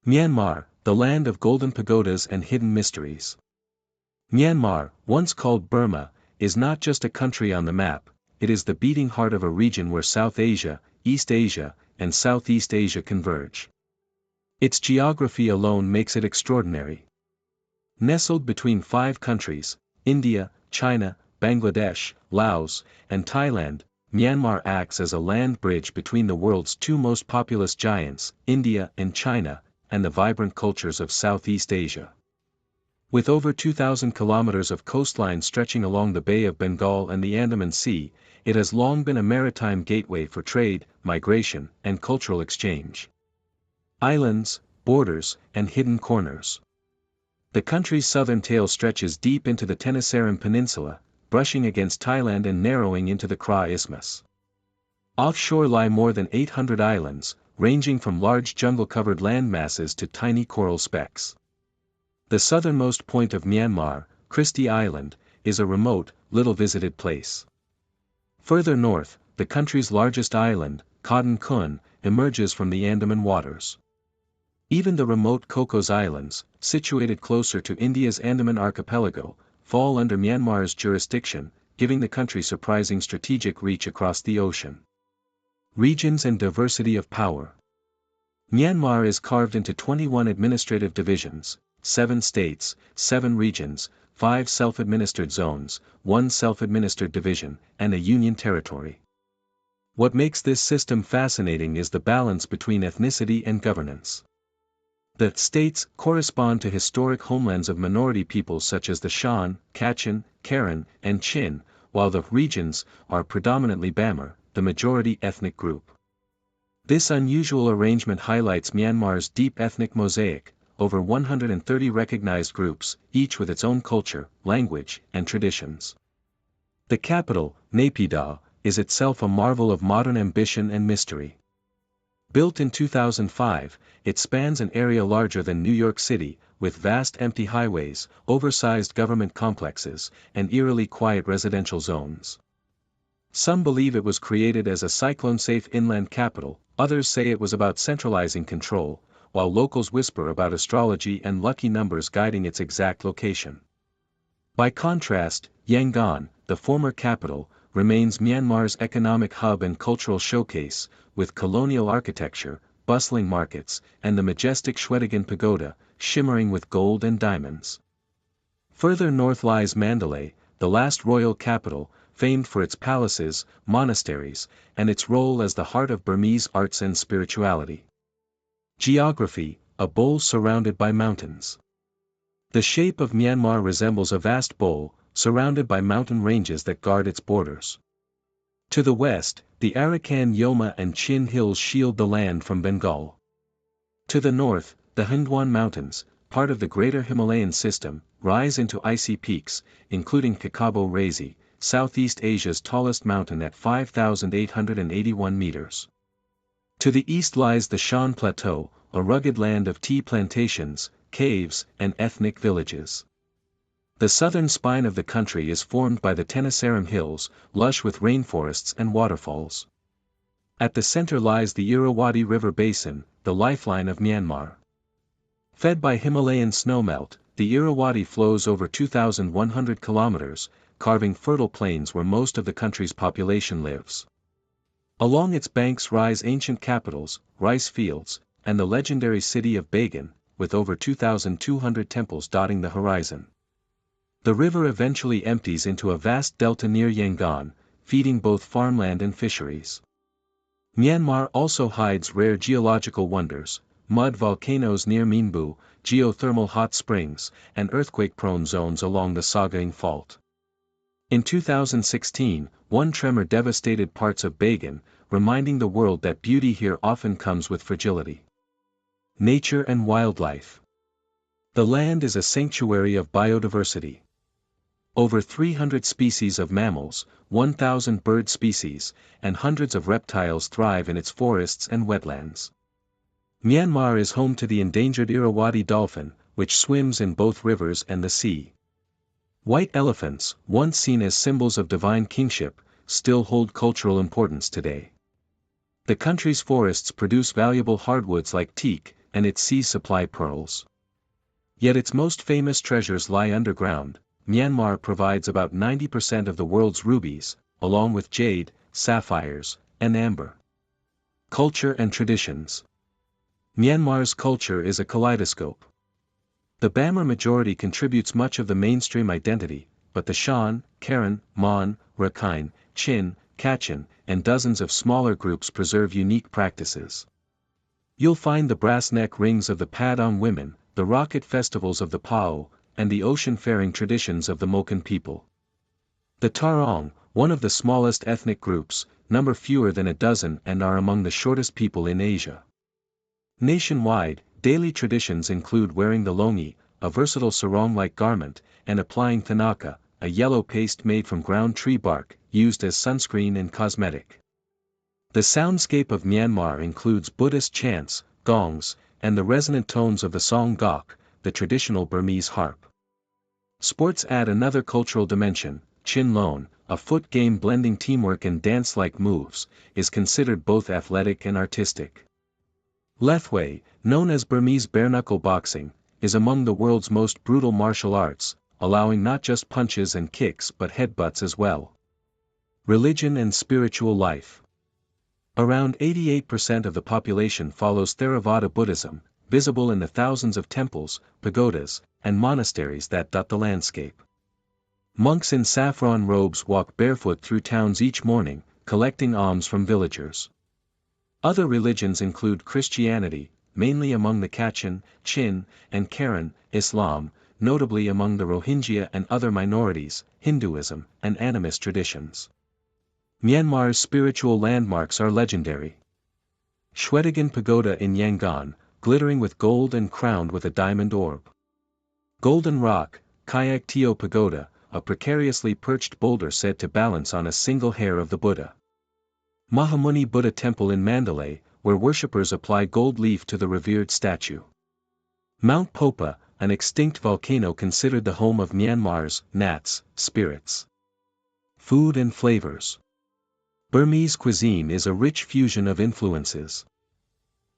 Myanmar, the land of golden pagodas and hidden mysteries. Myanmar, once called Burma, is not just a country on the map, it is the beating heart of a region where South Asia, East Asia, and Southeast Asia converge. Its geography alone makes it extraordinary. Nestled between 5 countries, India, China, Bangladesh, Laos, and Thailand, Myanmar acts as a land bridge between the world's 2 most populous giants, India and China, and the vibrant cultures of Southeast Asia. With over 2,000 kilometers of coastline stretching along the Bay of Bengal and the Andaman Sea, it has long been a maritime gateway for trade, migration, and cultural exchange. Islands, borders, and hidden corners. The country's southern tail stretches deep into the Tenasserim Peninsula, brushing against Thailand and narrowing into the Kra Isthmus. Offshore lie more than 800 islands, ranging from large jungle-covered land masses to tiny coral specks. The southernmost point of Myanmar, Christie Island, is a remote, little-visited place. Further north, the country's largest island, Khadan Kun, emerges from the Andaman waters. Even the remote Cocos Islands, situated closer to India's Andaman archipelago, fall under Myanmar's jurisdiction, giving the country surprising strategic reach across the ocean. Regions and diversity of power. Myanmar is carved into 21 administrative divisions, 7 states, 7 regions, 5 self-administered zones, 1 self-administered division, and a union territory. What makes this system fascinating is the balance between ethnicity and governance. The states correspond to historic homelands of minority peoples such as the Shan, Kachin, Karen, and Chin, while the regions are predominantly Bamar, the majority ethnic group. This unusual arrangement highlights Myanmar's deep ethnic mosaic, over 130 recognized groups, each with its own culture, language, and traditions. The capital, Naypyidaw, is itself a marvel of modern ambition and mystery. Built in 2005, it spans an area larger than New York City, with vast empty highways, oversized government complexes, and eerily quiet residential zones. Some believe it was created as a cyclone-safe inland capital, others say it was about centralizing control, while locals whisper about astrology and lucky numbers guiding its exact location. By contrast, Yangon, the former capital, remains Myanmar's economic hub and cultural showcase, with colonial architecture, bustling markets, and the majestic Shwedagon Pagoda, shimmering with gold and diamonds. Further north lies Mandalay, the last royal capital, famed for its palaces, monasteries, and its role as the heart of Burmese arts and spirituality. Geography, a bowl surrounded by mountains. The shape of Myanmar resembles a vast bowl, surrounded by mountain ranges that guard its borders. To the west, the Arakan Yoma and Chin Hills shield the land from Bengal. To the north, the Hindwan Mountains, part of the Greater Himalayan system, rise into icy peaks, including Kakabo Razi, Southeast Asia's tallest mountain at 5,881 meters. To the east lies the Shan Plateau, a rugged land of tea plantations, caves, and ethnic villages. The southern spine of the country is formed by the Tenasserim Hills, lush with rainforests and waterfalls. At the center lies the Irrawaddy River Basin, the lifeline of Myanmar. Fed by Himalayan snowmelt, the Irrawaddy flows over 2,100 kilometers, carving fertile plains where most of the country's population lives. Along its banks rise ancient capitals, rice fields, and the legendary city of Bagan, with over 2,200 temples dotting the horizon. The river eventually empties into a vast delta near Yangon, feeding both farmland and fisheries. Myanmar also hides rare geological wonders, mud volcanoes near Minbu, geothermal hot springs, and earthquake-prone zones along the Sagaing Fault. In 2016, one tremor devastated parts of Bagan, reminding the world that beauty here often comes with fragility. Nature and wildlife. The land is a sanctuary of biodiversity. Over 300 species of mammals, 1,000 bird species, and hundreds of reptiles thrive in its forests and wetlands. Myanmar is home to the endangered Irrawaddy dolphin, which swims in both rivers and the sea. White elephants, once seen as symbols of divine kingship, still hold cultural importance today. The country's forests produce valuable hardwoods like teak, and its seas supply pearls. Yet its most famous treasures lie underground. Myanmar provides about 90% of the world's rubies, along with jade, sapphires, and amber. Culture and traditions. Myanmar's culture is a kaleidoscope. The Bamar majority contributes much of the mainstream identity, but the Shan, Karen, Mon, Rakhine, Chin, Kachin, and dozens of smaller groups preserve unique practices. You'll find the brass neck rings of the Padang women, the rocket festivals of the Pao, and the ocean-faring traditions of the Moken people. The Tarong, one of the smallest ethnic groups, number fewer than a dozen and are among the shortest people in Asia. Nationwide, daily traditions include wearing the longi, a versatile sarong-like garment, and applying thanaka, a yellow paste made from ground tree bark, used as sunscreen and cosmetic. The soundscape of Myanmar includes Buddhist chants, gongs, and the resonant tones of the song gok, the traditional Burmese harp. Sports add another cultural dimension. Chin Lone, a foot game blending teamwork and dance-like moves, is considered both athletic and artistic. Lethwei, known as Burmese bare-knuckle boxing, is among the world's most brutal martial arts, allowing not just punches and kicks but headbutts as well. Religion and spiritual life. Around 88% of the population follows Theravada Buddhism, visible in the thousands of temples, pagodas, and monasteries that dot the landscape. Monks in saffron robes walk barefoot through towns each morning, collecting alms from villagers. Other religions include Christianity, mainly among the Kachin, Chin, and Karen, Islam, notably among the Rohingya and other minorities, Hinduism, and animist traditions. Myanmar's spiritual landmarks are legendary. Shwedagon Pagoda in Yangon, glittering with gold and crowned with a diamond orb. Golden Rock, Kayak Teo Pagoda, a precariously perched boulder said to balance on a single hair of the Buddha. Mahamuni Buddha Temple in Mandalay, where worshippers apply gold leaf to the revered statue. Mount Popa, an extinct volcano considered the home of Myanmar's nats, spirits. Food and flavors. Burmese cuisine is a rich fusion of influences.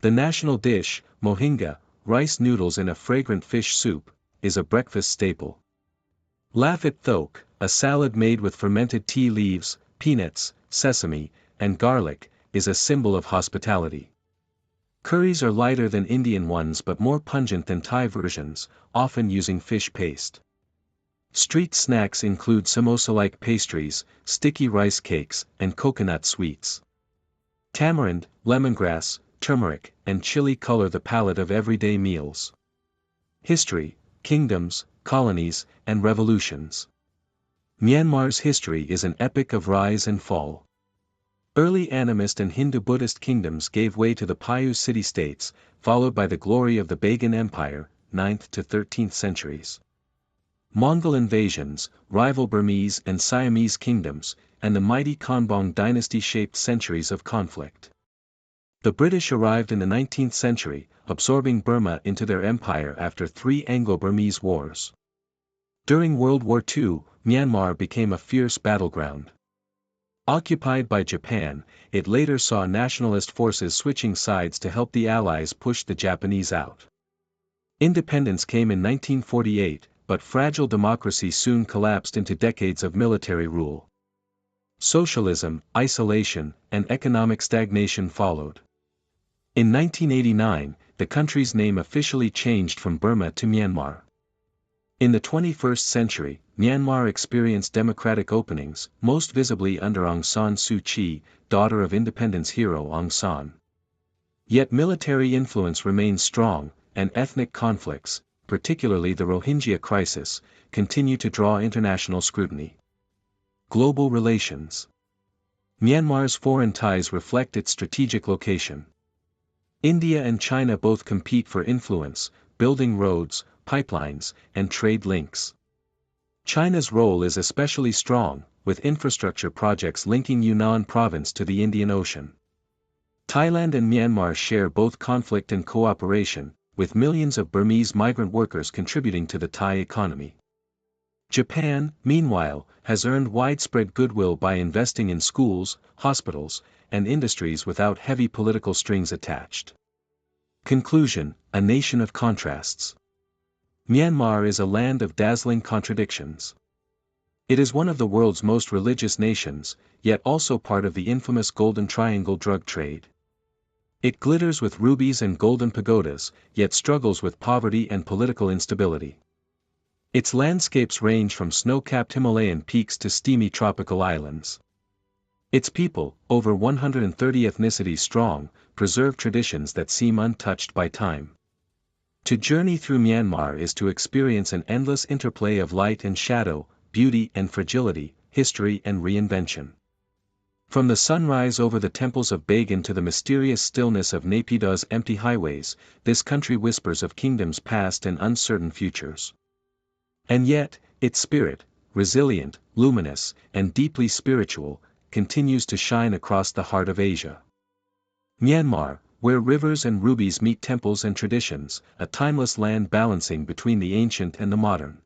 The national dish, mohinga, rice noodles in a fragrant fish soup, is a breakfast staple. Lafit Thok, a salad made with fermented tea leaves, peanuts, sesame, and garlic, is a symbol of hospitality. Curries are lighter than Indian ones but more pungent than Thai versions, often using fish paste. Street snacks include samosa-like pastries, sticky rice cakes, and coconut sweets. Tamarind, lemongrass, turmeric, and chili color the palette of everyday meals. History, kingdoms, colonies, and revolutions. Myanmar's history is an epic of rise and fall. Early animist and Hindu-Buddhist kingdoms gave way to the Paiute city-states, followed by the glory of the Bagan Empire, 9th to 13th centuries. Mongol invasions, rival Burmese and Siamese kingdoms, and the mighty Konbaung dynasty shaped centuries of conflict. The British arrived in the 19th century, absorbing Burma into their empire after 3 Anglo-Burmese wars. During World War II, Myanmar became a fierce battleground. Occupied by Japan, it later saw nationalist forces switching sides to help the Allies push the Japanese out. Independence came in 1948, but fragile democracy soon collapsed into decades of military rule. Socialism, isolation, and economic stagnation followed. In 1989, the country's name officially changed from Burma to Myanmar. In the 21st century, Myanmar experienced democratic openings, most visibly under Aung San Suu Kyi, daughter of independence hero Aung San. Yet military influence remains strong, and ethnic conflicts, particularly the Rohingya crisis, continue to draw international scrutiny. Global relations. Myanmar's foreign ties reflect its strategic location. India and China both compete for influence, building roads, pipelines, and trade links. China's role is especially strong, with infrastructure projects linking Yunnan province to the Indian Ocean. Thailand and Myanmar share both conflict and cooperation, with millions of Burmese migrant workers contributing to the Thai economy. Japan, meanwhile, has earned widespread goodwill by investing in schools, hospitals, and industries without heavy political strings attached. Conclusion: a nation of contrasts. Myanmar is a land of dazzling contradictions. It is one of the world's most religious nations, yet also part of the infamous Golden Triangle drug trade. It glitters with rubies and golden pagodas, yet struggles with poverty and political instability. Its landscapes range from snow-capped Himalayan peaks to steamy tropical islands. Its people, over 130 ethnicities strong, preserve traditions that seem untouched by time. To journey through Myanmar is to experience an endless interplay of light and shadow, beauty and fragility, history and reinvention. From the sunrise over the temples of Bagan to the mysterious stillness of Naypyida's empty highways, this country whispers of kingdoms past and uncertain futures. And yet, its spirit, resilient, luminous, and deeply spiritual, continues to shine across the heart of Asia. Myanmar, where rivers and rubies meet temples and traditions, a timeless land balancing between the ancient and the modern.